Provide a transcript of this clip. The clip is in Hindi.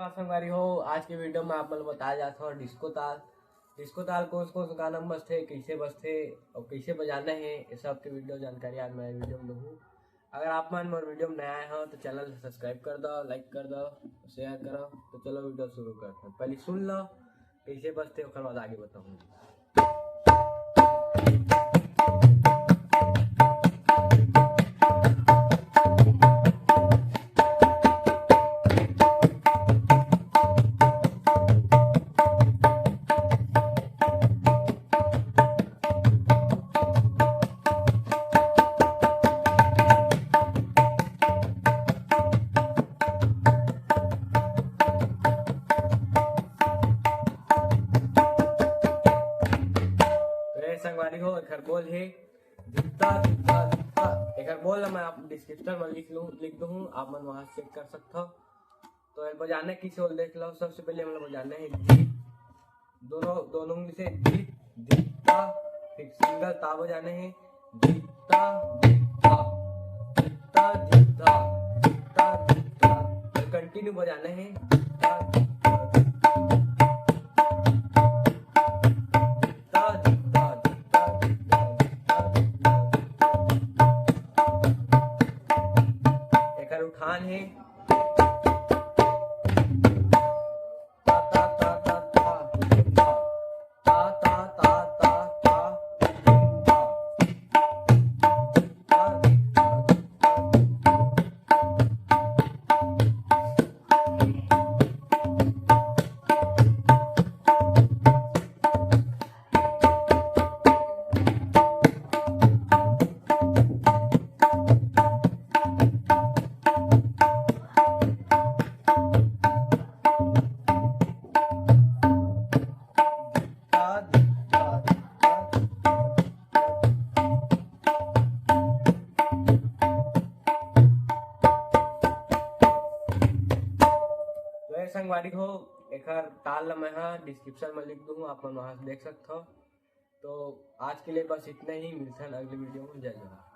संगवारी हो, आज के वीडियो में आप मन बताया जाता है डिस्को ताल कौन कौन से गाना में बजते, कैसे बजते और कैसे बजाना है, ये सब के वीडियो जानकारी आज मैं वीडियो में दूँ। अगर आप मन मोर वीडियो में नया आए हो तो चैनल सब्सक्राइब कर दो, लाइक कर दो, शेयर करो। तो चलो वीडियो शुरू करते हैं। पहले सुन लो कैसे बजते, उसके बाद आगे बताऊँगी। संगवारी हो, एक बोल है दिखता दिखता दिखता। एक बोल मैं आप डिस्क्रिप्शन में लिख दूँ, आप मन वहाँ चेक कर सकते हो। तो एक बजाने की सोल देख लो। सबसे पहले हम लोग बजाने हैं धी, दोनों उंगली से धी दिखता, फिर सिंगल ता बजाने हैं दिखता दिखता दिखता दिखता दिखता दिखता। कंटिन्यू बजाने हैं दिखता दिखता उठान है ता ता ता ता ता ता ता ता ता ता संगवारी हो। एक ताल मैं डिस्क्रिप्शन में लिख दूँ, आप वहाँ से देख सकते हो। तो आज के लिए बस इतना ही, मिलते हैं अगले वीडियो में। जय जवाहर।